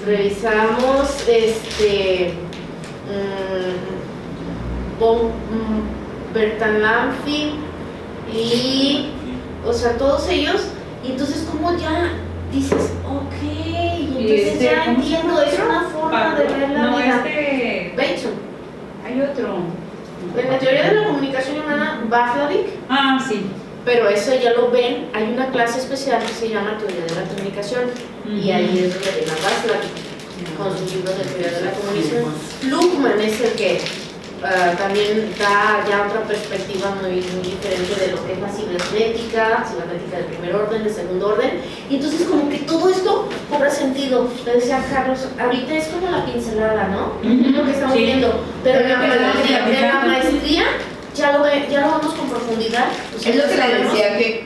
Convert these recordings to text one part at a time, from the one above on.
revisamos Bertalanffy y, o sea, todos ellos, y entonces como ya dices, ok, y entonces ya entiendo, es una forma de ver la vida. Bateson. Hay otro. En la teoría de la comunicación humana, Václavic. Ah, sí. Pero eso ya lo ven, hay una clase especial que se llama Teoría de la Comunicación, y ahí es donde ven a Václavic con sus libros de Teoría de la Comunicación. Luhmann es el que también da ya otra perspectiva muy diferente de lo que es la cibernética de primer orden, de segundo orden, y entonces como que todo esto cobra sentido. Le decía Carlos, ahorita es como la pincelada, ¿no? Lo que estamos viendo, pero en la maestría ya lo vemos con profundidad. Es lo que le decía, que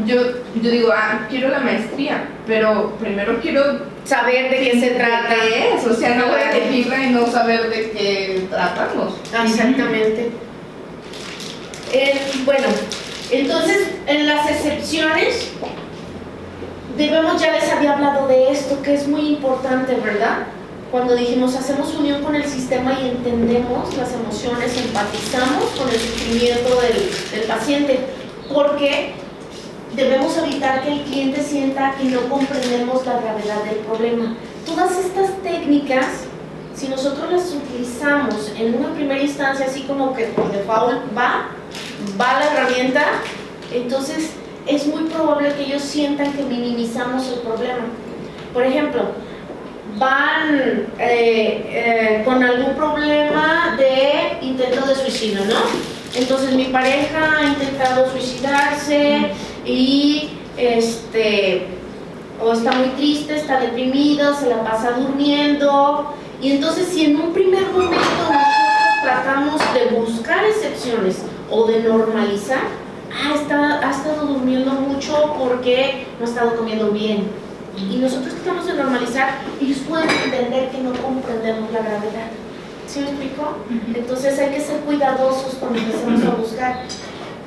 yo digo, quiero la maestría, pero primero quiero saber de qué se trata. O sea, no voy a elegirla y no saber de qué tratamos. Exactamente. Bueno, entonces en las excepciones ya les había hablado de esto, que es muy importante, ¿verdad? Cuando dijimos hacemos unión con el sistema y entendemos las emociones, empatizamos con el sufrimiento del paciente, porque debemos evitar que el cliente sienta que no comprendemos la gravedad del problema. Todas estas técnicas, si nosotros las utilizamos en una primera instancia, así como que por default va la herramienta, entonces es muy probable que ellos sientan que minimizamos el problema. Por ejemplo, van con algún problema de intento de suicidio, ¿no? Entonces mi pareja ha intentado suicidarse y o está muy triste, está deprimido, se la pasa durmiendo, y entonces si en un primer momento nosotros tratamos de buscar excepciones o de normalizar, ha estado durmiendo mucho porque no ha estado comiendo bien. Y nosotros tratamos de normalizar, ellos pueden entender que no comprendemos la gravedad. ¿Sí me explico? Entonces hay que ser cuidadosos cuando empecemos a buscar.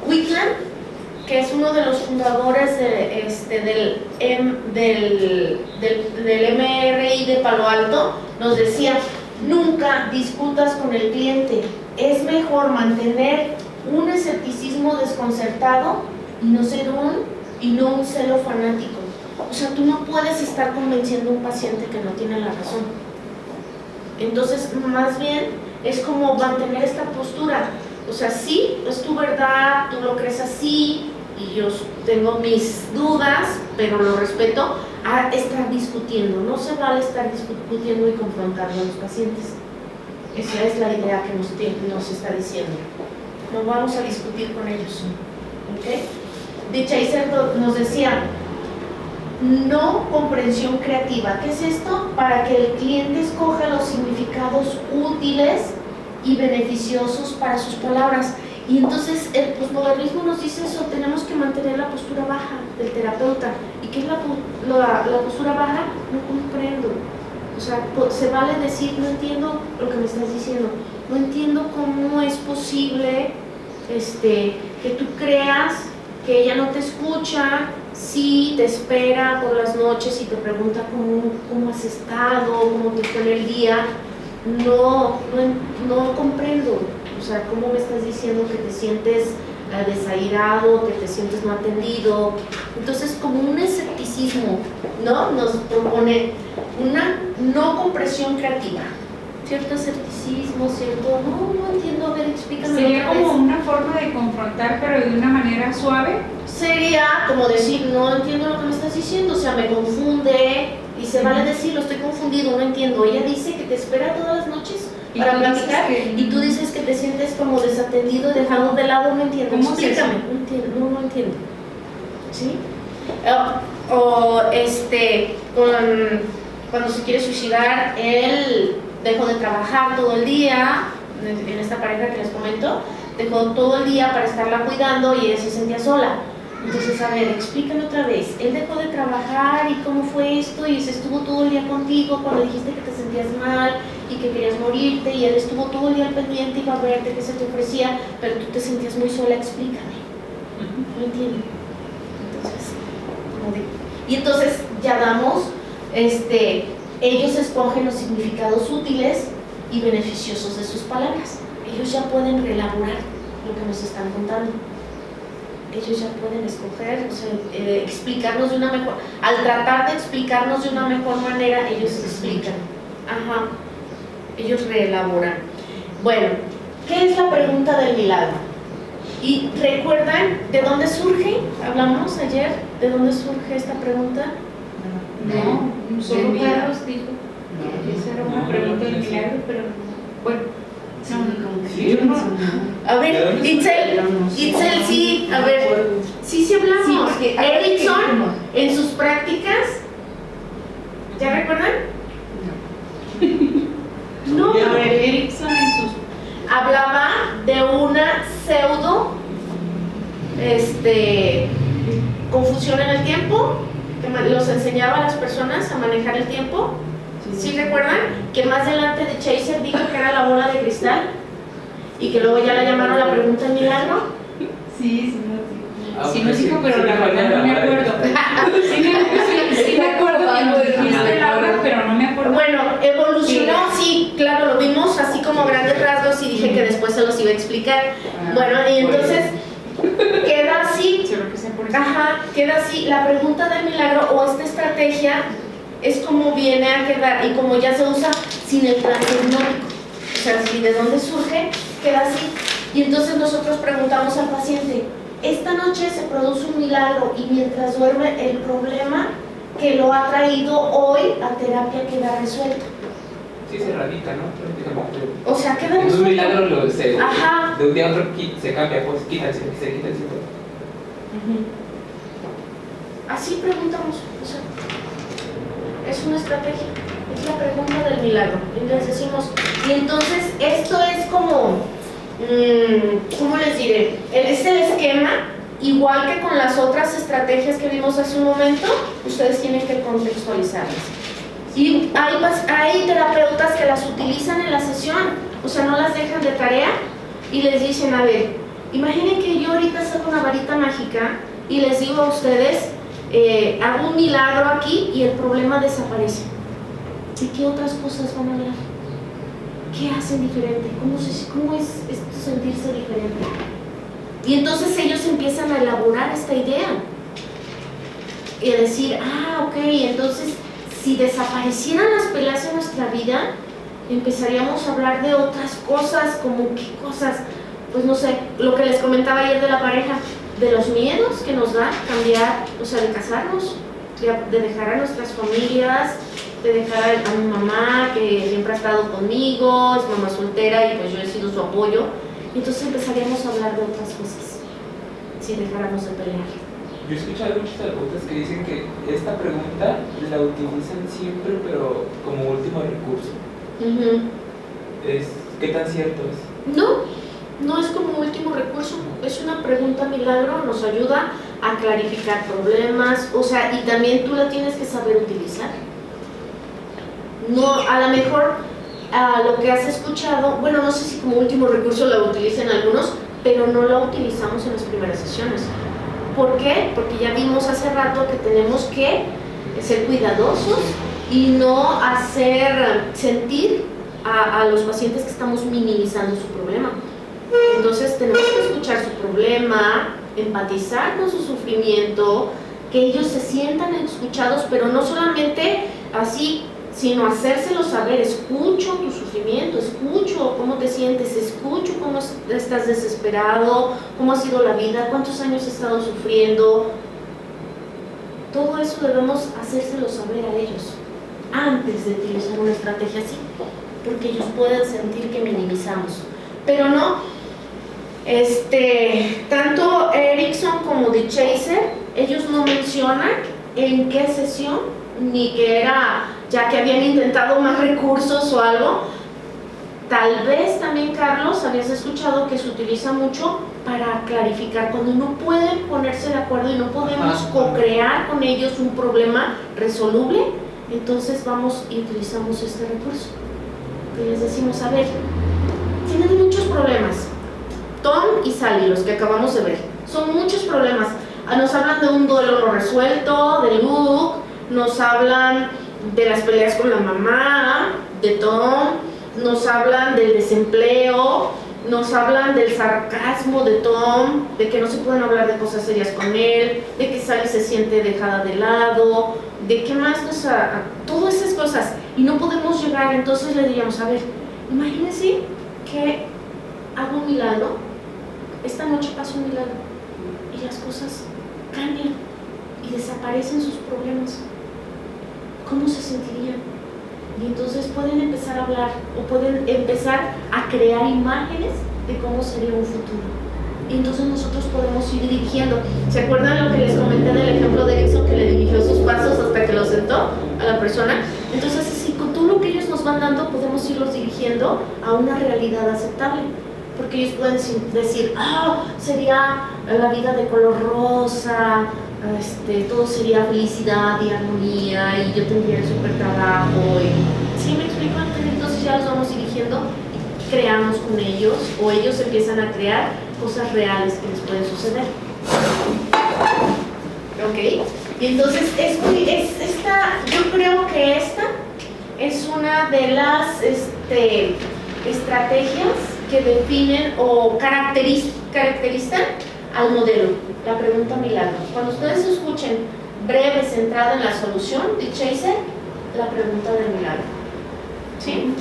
Wickham, que es uno de los fundadores del MRI de Palo Alto, nos decía, nunca discutas con el cliente. Es mejor mantener un escepticismo desconcertado y no un celo fanático. O sea, tú no puedes estar convenciendo a un paciente que no tiene la razón. Entonces, más bien, es como mantener esta postura. O sea, sí, es tu verdad, tú lo crees así, y yo tengo mis dudas, pero lo respeto, a estar discutiendo. No se vale estar discutiendo y confrontando a los pacientes. Esa es la idea que nos está diciendo. No vamos a discutir con ellos. ¿Okay? Dichaizer nos decía, no comprensión creativa. ¿Qué es esto? Para que el cliente escoja los significados útiles y beneficiosos para sus palabras. Y entonces el posmodernismo nos dice eso, tenemos que mantener la postura baja del terapeuta. ¿Y qué es la postura baja? No comprendo. O sea, se vale decir, no entiendo lo que me estás diciendo, no entiendo cómo es posible que tú creas que ella no te escucha, sí te espera por las noches y te pregunta cómo has estado, cómo te fue en el día. No comprendo. O sea, ¿cómo me estás diciendo que te sientes desairado, que te sientes no atendido? Entonces, como un escepticismo, ¿no? Nos propone una no comprensión creativa. Cierto escepticismo, cierto, no entiendo, a ver, explícame. Sería como una forma de confrontar, pero de una manera suave. Sería como decir, no entiendo lo que me estás diciendo, o sea, me confunde, y se vale decirlo, estoy confundido, no entiendo. Ella dice que te espera todas las noches para platicar, y tú dices que te sientes como desatendido, dejado de lado, no entiendo. ¿Cómo es eso? No entiendo, no entiendo. ¿Sí? Cuando se quiere suicidar, él dejó de trabajar todo el día, en esta pareja que les comento, dejó todo el día para estarla cuidando y ella se sentía sola. Entonces, a ver, explícame otra vez, él dejó de trabajar y cómo fue esto, y se estuvo todo el día contigo cuando dijiste que te sentías mal y que querías morirte, y él estuvo todo el día al pendiente, iba a verte, que se te ofrecía, pero tú te sentías muy sola, explícame. No entiendo. Entonces, y entonces ya damos ellos escogen los significados útiles y beneficiosos de sus palabras. Ellos ya pueden reelaborar lo que nos están contando. Ellos ya pueden escoger, o sea, explicarnos de una mejor, al tratar de explicarnos de una mejor manera, ellos explican. Ajá. Ellos reelaboran. Bueno, ¿qué es la pregunta del milagro? Y recuerdan de dónde surge, hablamos ayer, de dónde surge esta pregunta. No, solo Carlos dijo que esa era una pregunta del milagro, pero bueno, A ver, Itzel, sí, a ver, sí hablamos. Sí, Erickson, en sus prácticas, ¿ya recuerdan? No. a ver, Erickson en sus Hablaba de una pseudo confusión en el tiempo, que los enseñaba a las personas a manejar el tiempo. ¿Sí recuerdan? Que más adelante de Chaser dijo que era la bola de cristal y que luego ya la llamaron la pregunta del milagro. sí nos dijo, pero la verdad no me acuerdo. Sí me acuerdo que lo dijiste, Laura, pero no me acuerdo. Bueno, evolucionó, sí, claro, lo vimos así como a grandes rasgos y dije que después se los iba a explicar. Bueno, y entonces queda así. Ajá, queda así. La pregunta del milagro o esta estrategia es como viene a quedar y como ya se usa sin el plan hipnótico. O sea, si de dónde surge, queda así. Y entonces nosotros preguntamos al paciente, esta noche se produce un milagro y mientras duerme el problema que lo ha traído hoy a terapia queda resuelto. Sí, se radica, ¿no? Prácticamente. O sea, queda Es resuelto. un milagro, Ajá. de un día a otro se cambia, pues se quita el síntoma. Así preguntamos, o sea, es una estrategia, es la pregunta del milagro. Y les decimos, y entonces esto es como, ¿cómo les diré? Es el esquema, igual que con las otras estrategias que vimos hace un momento, ustedes tienen que contextualizarlas. Y hay terapeutas que las utilizan en la sesión, o sea, no las dejan de tarea y les dicen, a ver, imaginen que yo ahorita saco una varita mágica y les digo a ustedes, hago un milagro aquí y el problema desaparece. ¿De qué otras cosas van a hablar? ¿Qué hacen diferente? ¿Cómo es esto sentirse diferente? Y entonces ellos empiezan a elaborar esta idea y a decir, ok, entonces si desaparecieran las peleas en nuestra vida, empezaríamos a hablar de otras cosas, como qué cosas, pues no sé, lo que les comentaba ayer de la pareja, de los miedos que nos da cambiar, o sea, de casarnos, de dejar a nuestras familias, de dejar a mi mamá que siempre ha estado conmigo, es mamá soltera y pues yo he sido su apoyo, y entonces empezaríamos a hablar de otras cosas, si dejáramos de pelear. Yo he escuchado muchos terapeutas que dicen que esta pregunta la utilizan siempre, pero como último recurso. ¿Qué tan cierto es? No es como último recurso, es una pregunta milagro, nos ayuda a clarificar problemas, o sea, y también tú la tienes que saber utilizar. No, a lo mejor lo que has escuchado, bueno, no sé si como último recurso la utilicen algunos, pero no la utilizamos en las primeras sesiones. ¿Por qué? Porque ya vimos hace rato que tenemos que ser cuidadosos y no hacer sentir a los pacientes que estamos minimizando su problema. Entonces tenemos que escuchar su problema, empatizar con su sufrimiento, que ellos se sientan escuchados, pero no solamente así, sino hacérselo saber. Escucho tu sufrimiento, escucho cómo te sientes, escucho cómo estás desesperado, cómo ha sido la vida, cuántos años has estado sufriendo. Todo eso debemos hacérselo saber a ellos antes de utilizar una estrategia así, porque ellos pueden sentir que minimizamos. Pero no, tanto Erickson como de Chaser, ellos no mencionan en qué sesión, ni que era ya que habían intentado más recursos o algo. Tal vez también, Carlos, habías escuchado que se utiliza mucho para clarificar cuando no pueden ponerse de acuerdo y no podemos co-crear con ellos un problema resoluble, entonces vamos y utilizamos este recurso. Y les decimos, a ver, tienen muchos problemas, Tom y Sally, los que acabamos de ver, son muchos problemas. Nos hablan de un duelo no resuelto, de Luke, nos hablan de las peleas con la mamá, de Tom, nos hablan del desempleo, nos hablan del sarcasmo de Tom, de que no se pueden hablar de cosas serias con él, de que Sally se siente dejada de lado, de qué más todas esas cosas, y no podemos llegar. Entonces le diríamos, a ver, imagínense que hago un milagro, esta noche pasa un milagro y las cosas cambian y desaparecen sus problemas. ¿Cómo se sentirían? Y entonces pueden empezar a hablar o pueden empezar a crear imágenes de cómo sería un futuro. Y entonces nosotros podemos ir dirigiendo. ¿Se acuerdan lo que les comenté del ejemplo de Erickson, que le dirigió sus pasos hasta que lo sentó a la persona? Entonces, así, con todo lo que ellos nos van dando, podemos irlos dirigiendo a una realidad aceptable. Porque ellos pueden decir, sería la vida de color rosa, todo sería felicidad y armonía, y yo tendría el super trabajo. ¿Sí me explico? Entonces ya los vamos dirigiendo, creamos con ellos, o ellos empiezan a crear cosas reales que les pueden suceder. ¿Ok? Y entonces yo creo que esta es una de las estrategias que definen o caracterizan al modelo, la pregunta milagro. Cuando ustedes escuchen breve, centrada en la solución de Chaser, la pregunta del milagro. ¿Sí?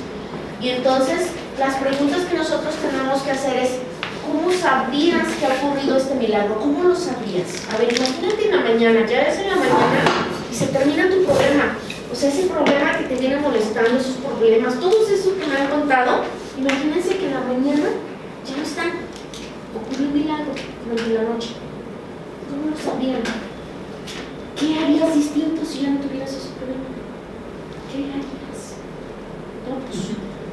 Y entonces, las preguntas que nosotros tenemos que hacer es, ¿cómo sabrías que ha ocurrido este milagro? ¿Cómo lo sabrías? A ver, imagínate en la mañana, ya es en la mañana y se termina tu problema. O sea, ese problema que te viene molestando, esos problemas, todos esos que me han contado, imagínense que en la mañana ya no están. Ocurrió un milagro durante la noche. ¿Cómo lo sabrían? ¿Qué harías distinto si ya no tuvieras ese problema? ¿Qué harías? No,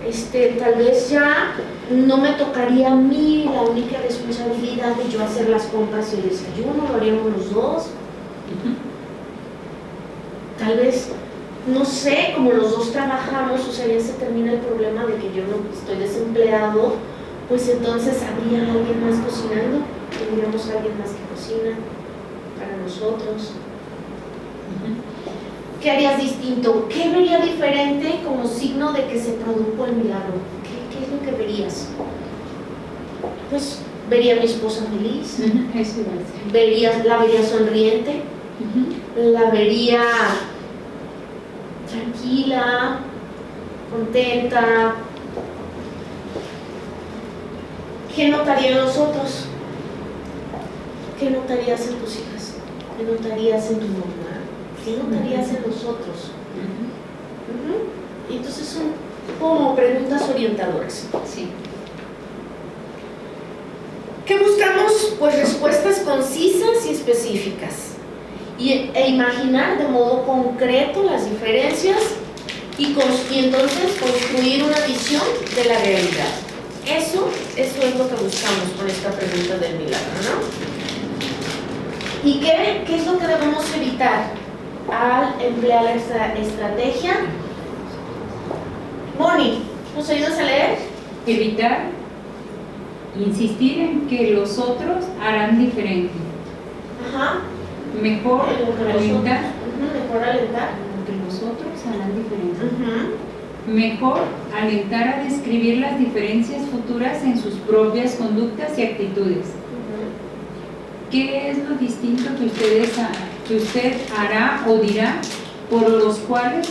pues, tal vez ya no me tocaría a mí la única responsabilidad de yo hacer las compras y el desayuno, lo haríamos los dos. Tal vez, no sé, como los dos trabajamos, o sea, ya se termina el problema de que yo no estoy desempleado, pues entonces habría alguien más cocinando, tendríamos a alguien más que cocina para nosotros. ¿Qué harías distinto? ¿Qué vería diferente como signo de que se produjo el milagro? ¿Qué es lo que verías? Pues vería a mi esposa feliz, la vería sonriente, la vería tranquila, contenta. ¿Qué notarían los otros? ¿Qué notarías en tus hijas? ¿Qué notarías en tu mamá? ¿Qué notarías en los otros? Y entonces son como preguntas orientadoras. Sí. ¿Qué buscamos? Pues respuestas concisas y específicas. E imaginar de modo concreto las diferencias y entonces construir una visión de la realidad. Eso es lo que buscamos con esta pregunta del milagro, ¿no? ¿Y qué es lo que debemos evitar al emplear esta estrategia? Moni, ¿nos ayudas a leer? Evitar insistir en que los otros harán diferente. Ajá. Mejor alentar. Mejor alentar. Que los otros harán diferente. Mejor alentar a describir las diferencias futuras en sus propias conductas y actitudes. ¿Qué es lo distinto que usted hará o dirá por lo cual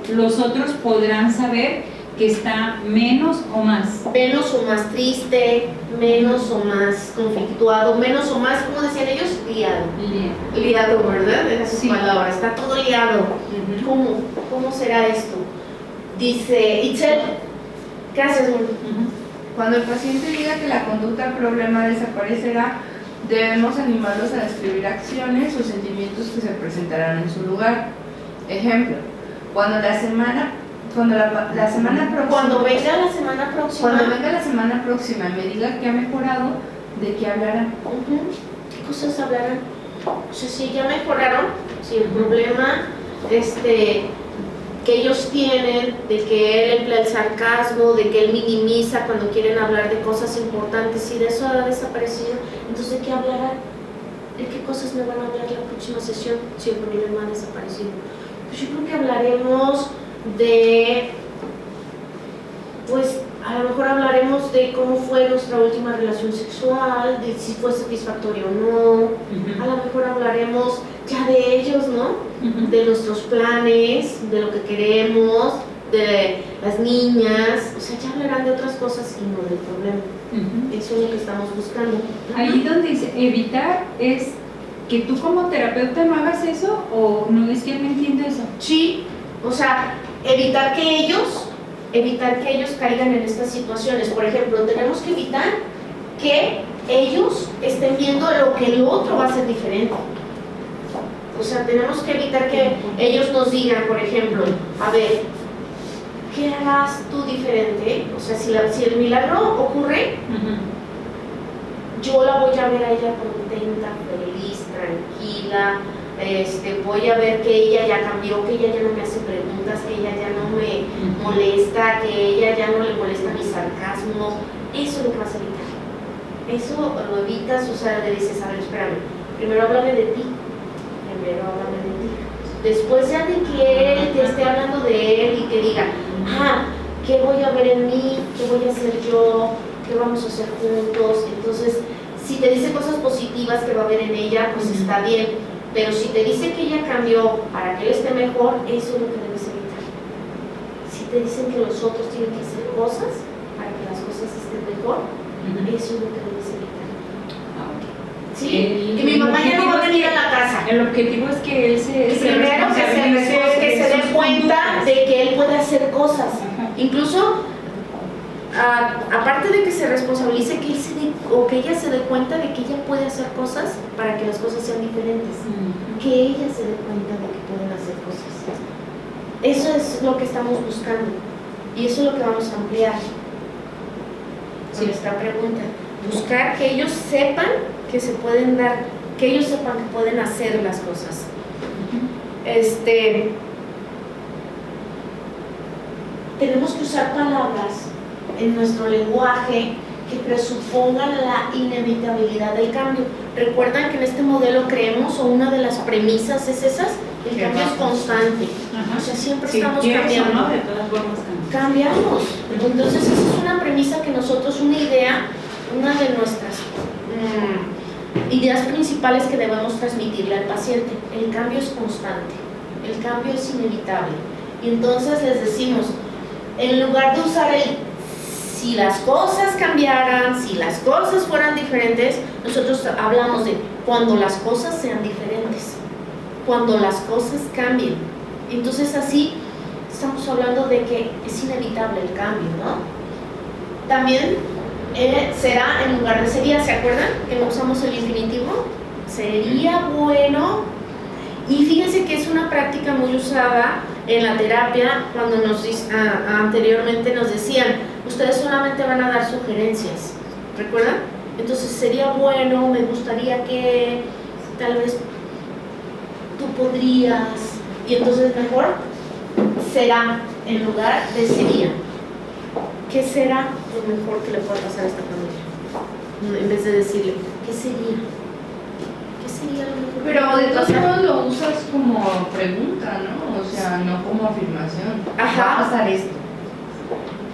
los otros podrán saber que está menos o más triste, menos o más conflictuado, menos o más, como decían ellos, liado, ¿verdad? Era su palabra, está todo liado. ¿Cómo será esto? Dice Itzel, ¿qué haces? Cuando el paciente diga que la conducta problema desaparecerá, debemos animarlos a describir acciones o sentimientos que se presentarán en su lugar. Ejemplo, cuando venga la semana próxima y me diga que ha mejorado, ¿de qué hablará? ¿Qué cosas hablarán? O sea, si ya mejoraron, si el problema que ellos tienen, de que él emplea el sarcasmo, de que él minimiza cuando quieren hablar de cosas importantes, y de eso ha desaparecido, entonces ¿de qué hablarán? ¿de qué cosas me van a hablar la próxima sesión si el problema ha desaparecido? Pues yo creo que hablaremos de, pues a lo mejor hablaremos de cómo fue nuestra última relación sexual, de si fue satisfactoria o no. A lo mejor hablaremos ya de ellos, ¿no? De nuestros planes, de lo que queremos, de las niñas, o sea, ya hablarán de otras cosas y no del problema. Eso es lo que estamos buscando. Ahí donde dice evitar es que tú como terapeuta no hagas eso, o no, es que no entiendo eso. Sí, o sea, evitar que ellos caigan en estas situaciones. Por ejemplo, tenemos que evitar que ellos estén viendo lo que el otro va a ser diferente. O sea, tenemos que evitar que ellos nos digan, por ejemplo, a ver, ¿qué harás tú diferente? O sea, si el milagro ocurre, yo la voy a ver a ella contenta, feliz, tranquila, voy a ver que ella ya cambió, que ella ya no me hace preguntas, que ella ya no me molesta, que ella ya no le molesta mi sarcasmo. Eso es lo que vas a evitar. Eso lo evitas, o sea, le dices, a ver, espérame, primero háblame de ti, primero háblame de ti. Después ya de que él te esté hablando de él y te diga, ¿qué voy a ver en mí? ¿Qué voy a hacer yo? ¿Qué vamos a hacer juntos? Entonces, si te dice cosas positivas que va a ver en ella, pues está bien. Pero si te dice que ella cambió para que él esté mejor, eso es lo que debes evitar. Si te dicen que los otros tienen que hacer cosas para que las cosas estén mejor, eso es lo que debes evitar. ¿Sí? Que mi mamá ya no va a venir a la casa. El objetivo es que él se primero que se dé cuenta de que él puede hacer cosas. Incluso, aparte de que se responsabilice, que ella se dé cuenta de que ella puede hacer cosas para que las cosas sean diferentes. Que ella se dé cuenta de que pueden hacer cosas. Eso es lo que estamos buscando. Y eso es lo que vamos a ampliar con esta pregunta. Buscar que ellos sepan que se pueden dar, que ellos sepan que pueden hacer las cosas. Tenemos que usar palabras en nuestro lenguaje que presupongan la inevitabilidad del cambio. Recuerdan que en este modelo creemos, o una de las premisas es esas, el cambio es constante. O sea, siempre estamos cambiando. ¿no? De todas formas Cambiamos. Entonces esa es una premisa que nosotros, una idea, una de nuestras ideas principales que debemos transmitirle al paciente. El cambio es constante, el cambio es inevitable. Y entonces les decimos, en lugar de usar el si las cosas cambiaran, si las cosas fueran diferentes, nosotros hablamos de cuando las cosas sean diferentes, cuando las cosas cambien. Entonces así estamos hablando de que es inevitable el cambio, ¿no? También será en lugar de sería, ¿se acuerdan? Que no usamos el infinitivo. Sería bueno. Y fíjense que es una práctica muy usada en la terapia cuando anteriormente nos decían, ustedes solamente van a dar sugerencias, ¿recuerdan? Entonces sería bueno, me gustaría que, tal vez tú podrías, y entonces mejor será en lugar de sería. ¿Qué será lo mejor que le pueda pasar a esta familia? En vez de decirle, ¿qué sería? ¿Qué sería lo mejor? Pero de todos modos lo usas como pregunta, ¿no? O sea, no como afirmación. Ajá. Va a pasar esto.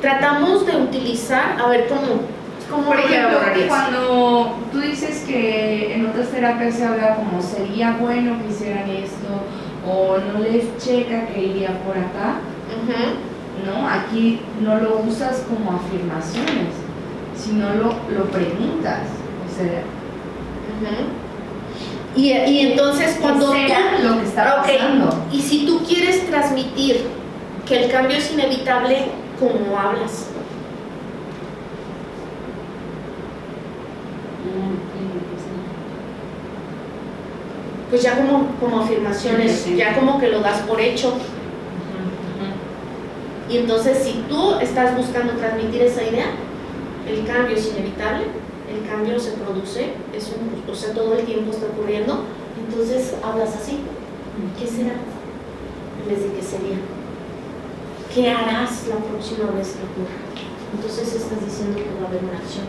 Tratamos de utilizar, a ver, ¿cómo Por lo ejemplo, elaborarías? cuando tú dices que en otras terapias se habla como sería bueno que hicieran esto, o no les checa que iría por acá, ¿no? Aquí no lo usas como afirmaciones, sino lo preguntas. O sea, y entonces cuando ¿qué será lo que está pasando? Y si tú quieres transmitir que el cambio es inevitable, ¿cómo hablas? Pues ya como afirmaciones, ya como que lo das por hecho. Y entonces si tú estás buscando transmitir esa idea, el cambio es inevitable, el cambio se produce, o sea, todo el tiempo está ocurriendo, entonces hablas así. ¿Qué será? En vez de qué sería. ¿Qué harás la próxima vez que ocurra? Entonces estás diciendo que va a haber una acción.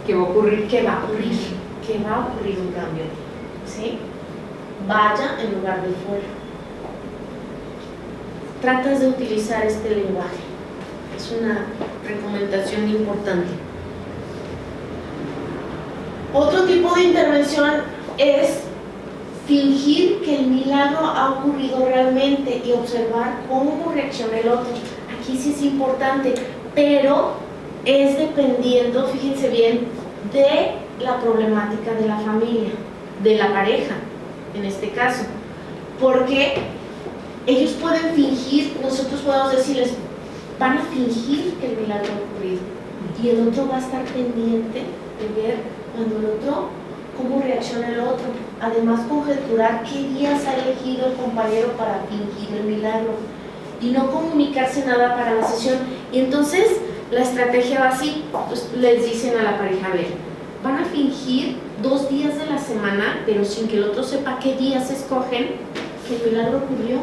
¿Qué va a ocurrir? ¿Qué va a ocurrir? Que va a ocurrir un cambio. ¿sí? Vaya en lugar de fuera. Tratas de utilizar este lenguaje. Es una recomendación importante. Otro tipo de intervención es fingir que el milagro ha ocurrido realmente y observar cómo reacciona el otro. Aquí sí es importante, pero es dependiendo, fíjense bien, de la problemática de la familia, de la pareja, en este caso. Porque ellos pueden fingir, nosotros podemos decirles, van a fingir que el milagro ha ocurrido. Y el otro va a estar pendiente de ver cuando el otro, cómo reacciona el otro. Además, conjeturar qué días ha elegido el compañero para fingir el milagro. Y no comunicarse nada para la sesión. Y entonces, la estrategia va así. Pues, les dicen a la pareja, a ver, van a fingir 2 días de la semana, pero sin que el otro sepa qué días escogen, que el milagro ocurrió.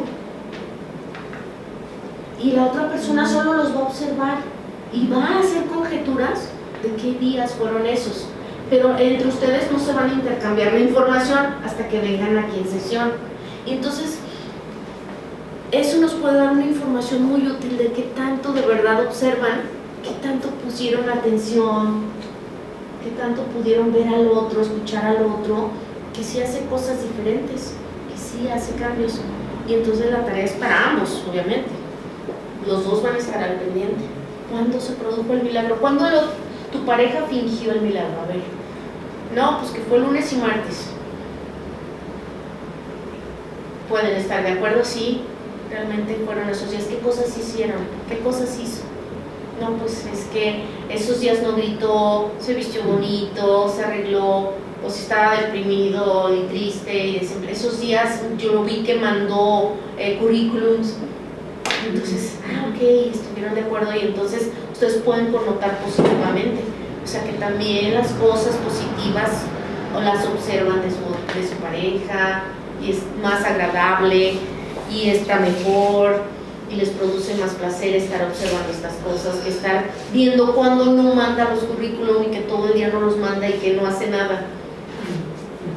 Y la otra persona solo los va a observar y va a hacer conjeturas de qué días fueron esos. Pero entre ustedes no se van a intercambiar la información hasta que vengan aquí en sesión. Y entonces, eso nos puede dar una información muy útil de qué tanto de verdad observan, qué tanto pusieron atención, qué tanto pudieron ver al otro, escuchar al otro, que sí hace cosas diferentes, que sí hace cambios. Y entonces la tarea es para ambos, obviamente. Los dos van a estar al pendiente. ¿Cuándo se produjo el milagro? ¿Cuándo tu pareja fingió el milagro? A ver. No, pues que fue lunes y martes. Pueden estar de acuerdo, sí, realmente fueron esos días. ¿Qué cosas hicieron? ¿Qué cosas hizo? No, pues es que esos días no gritó, se vistió bonito, se arregló, o si estaba deprimido y triste y siempre. Esos días yo vi que mandó currículums. Entonces, ok, estuvieron de acuerdo y entonces ustedes pueden connotar positivamente. O sea que también las cosas positivas o las observan de su pareja y es más agradable y está mejor y les produce más placer estar observando estas cosas que estar viendo cuando no manda los currículum y que todo el día no los manda y que no hace nada.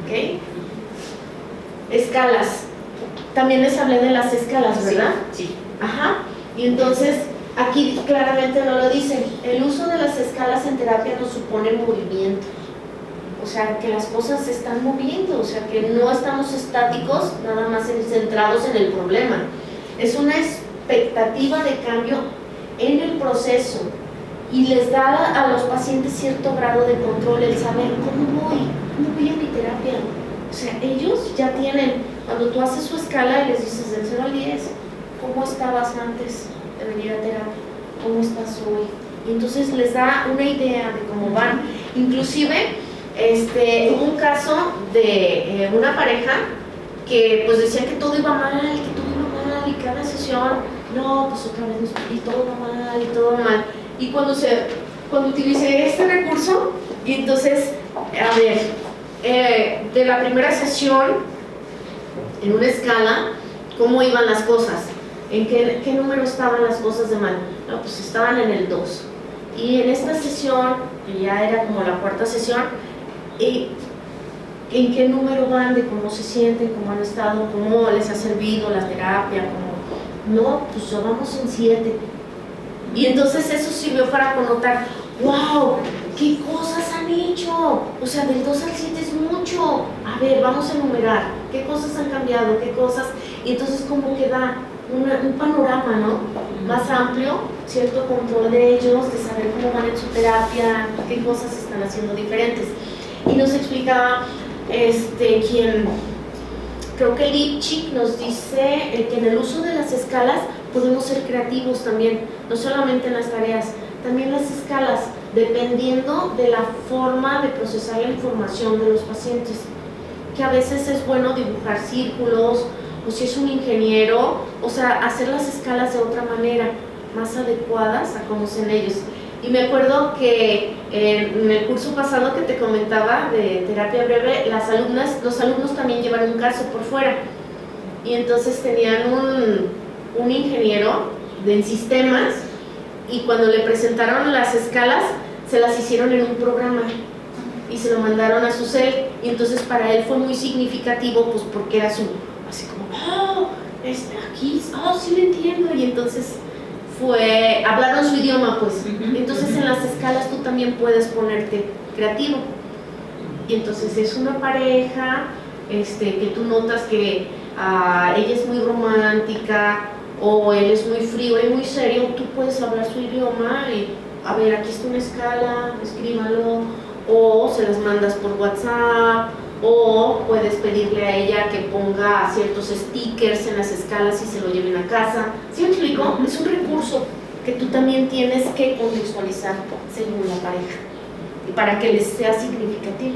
¿Ok? Escalas. También les hablé de las escalas, ¿verdad? Sí. Ajá. Y entonces aquí claramente no lo dicen. El uso de las escalas en terapia no supone movimiento. O sea, que las cosas se están moviendo. O sea, que no estamos estáticos, nada más centrados en el problema. Es una expectativa de cambio en el proceso. Y les da a los pacientes cierto grado de control, el saber cómo voy a mi terapia. O sea, ellos ya tienen, cuando tú haces su escala y les dices del 0 al 10, ¿cómo estabas antes de venir a terapia? ¿Cómo estás hoy? Y entonces les da una idea de cómo van. Inclusive, hubo un caso de una pareja que pues decía que todo iba mal, y cada sesión, no, pues otra vez y todo va mal. Y cuando utilicé este recurso, y entonces, a ver, de la primera sesión, en una escala, ¿cómo iban las cosas? ¿En qué número estaban las cosas de mal? No, pues estaban en el 2. Y en esta sesión, que ya era como la 4ª sesión, ¿en qué número van de cómo se sienten, cómo han estado, cómo les ha servido la terapia? No, pues ya vamos en 7. Y entonces eso sirvió para connotar, ¡wow! ¿Qué cosas han hecho? O sea, del 2 al 7 es mucho. A ver, vamos a enumerar. ¿Qué cosas han cambiado? ¿Qué cosas? Y entonces como que da un panorama, ¿no? Más amplio, cierto control de ellos, de saber cómo van en su terapia, qué cosas están haciendo diferentes. Y nos explicaba creo que Lipschitz nos dice que en el uso de las escalas podemos ser creativos también, no solamente en las tareas, también las escalas, dependiendo de la forma de procesar la información de los pacientes, que a veces es bueno dibujar círculos, o si es un ingeniero, o sea, hacer las escalas de otra manera, más adecuadas a cómo son ellos. Y me acuerdo que en el curso pasado que te comentaba de terapia breve, los alumnos también llevan un caso por fuera. Y entonces tenían un ingeniero en sistemas y cuando le presentaron las escalas, se las hicieron en un programa. y se lo mandaron a su cel, y entonces para él fue muy significativo, pues porque era su, así como, oh, aquí, oh, sí lo entiendo, y entonces hablaron su idioma, pues. Entonces en las escalas tú también puedes ponerte creativo, y entonces es una pareja, que tú notas que ella es muy romántica, o él es muy frío y muy serio, tú puedes hablar su idioma y, a ver, aquí está una escala, escríbalo, o se las mandas por WhatsApp, o puedes pedirle a ella que ponga ciertos stickers en las escalas y se lo lleven a casa. ¿Sí me explico? Es un recurso que tú también tienes que contextualizar según la pareja, y para que les sea significativo.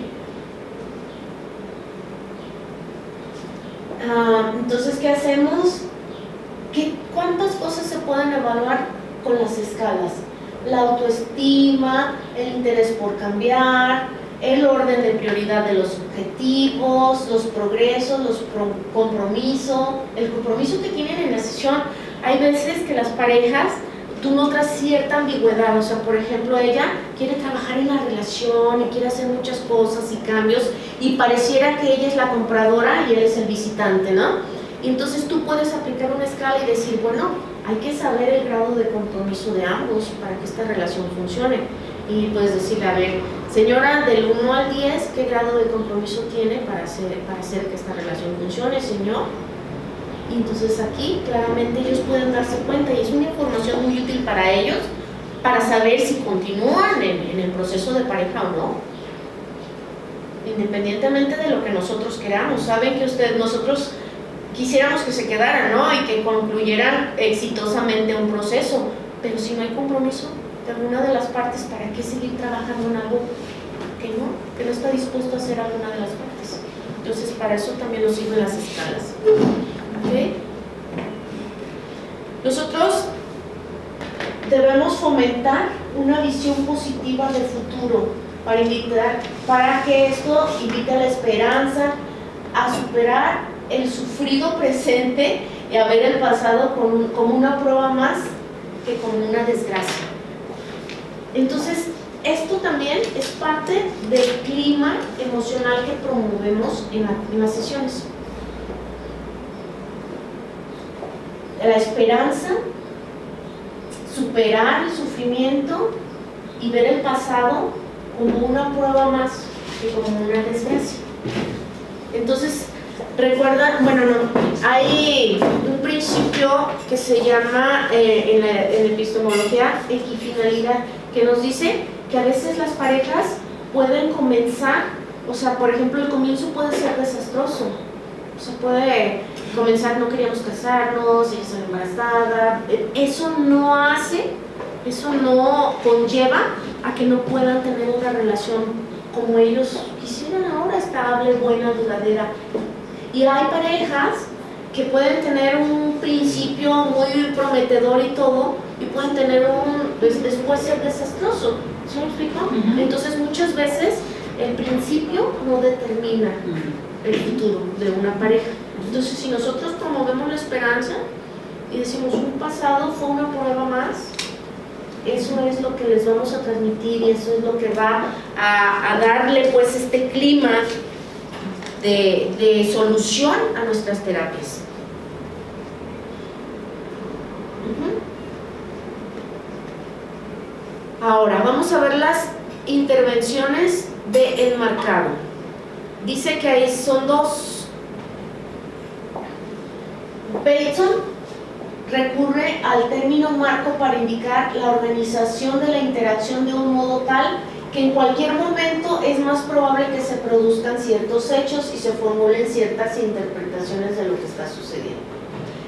Entonces, ¿qué hacemos? ¿Cuántas cosas se pueden evaluar con las escalas? La autoestima, el interés por cambiar, el orden de prioridad de los objetivos, los progresos, compromiso, el compromiso que tienen en la sesión. Hay veces que las parejas, tú notas cierta ambigüedad, o sea, por ejemplo, ella quiere trabajar en la relación y quiere hacer muchas cosas y cambios, y pareciera que ella es la compradora y él es el visitante, ¿no? Y entonces tú puedes aplicar una escala y decir, bueno, hay que saber el grado de compromiso de ambos para que esta relación funcione. Y puedes decirle, a ver, señora, del 1 al 10, ¿qué grado de compromiso tiene para hacer que esta relación funcione, señor? Y entonces aquí claramente ellos pueden darse cuenta, y es una información muy útil para ellos, para saber si continúan en el proceso de pareja o no, independientemente de lo que nosotros queramos. Saben que nosotros quisiéramos que se quedaran, ¿no? Y que concluyeran exitosamente un proceso, pero si no hay compromiso de alguna de las partes, ¿para qué seguir trabajando en algo que no está dispuesto a hacer alguna de las partes? Entonces, para eso también nos sirven las escalas. ¿Okay? Nosotros debemos fomentar una visión positiva del futuro para que esto invite a la esperanza, a superar el sufrido presente y a ver el pasado como una prueba más que como una desgracia. Entonces, esto también es parte del clima emocional que promovemos en las sesiones. La esperanza, superar el sufrimiento y ver el pasado como una prueba más que como una desgracia. Entonces, recuerda, hay un principio que se llama en epistemología equifinalidad, que nos dice que a veces las parejas pueden comenzar, o sea, por ejemplo, el comienzo puede ser desastroso, o sea, puede comenzar, no queríamos casarnos, ella está embarazada, eso no conlleva a que no puedan tener una relación como ellos quisieran ahora, estable, buena, duradera. Y hay parejas que pueden tener un principio muy prometedor y todo, y pueden tener después ser desastroso. ¿Sí me explico? Entonces muchas veces el principio no determina el futuro de una pareja. Entonces, si nosotros promovemos la esperanza y decimos un pasado fue una prueba más, eso es lo que les vamos a transmitir, y eso es lo que va a darle pues este clima de solución a nuestras terapias. Ahora vamos a ver las intervenciones de enmarcado. Dice que ahí son dos. Bateson recurre al término marco para indicar la organización de la interacción de un modo tal que en cualquier momento es más probable que se produzcan ciertos hechos y se formulen ciertas interpretaciones de lo que está sucediendo.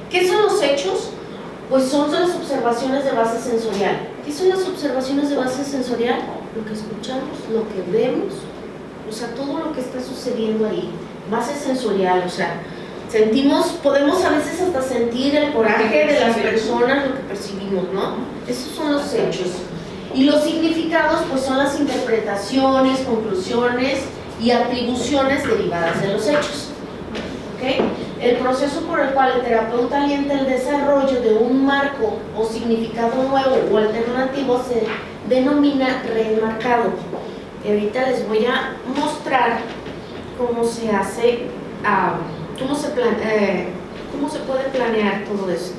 ¿Qué son los hechos? Pues son las observaciones de base sensorial. ¿Qué son las observaciones de base sensorial? Lo que escuchamos, lo que vemos, o sea, todo lo que está sucediendo ahí. Base sensorial, o sea, podemos a veces hasta sentir el coraje de las personas, lo que percibimos, ¿no? Esos son los hechos. Y los significados, pues son las interpretaciones, conclusiones y atribuciones derivadas de los hechos. ¿Okay? El proceso por el cual el terapeuta alienta el desarrollo de un marco o significado nuevo o alternativo se denomina reenmarcado. Y ahorita les voy a mostrar cómo se hace, cómo se puede planear todo esto.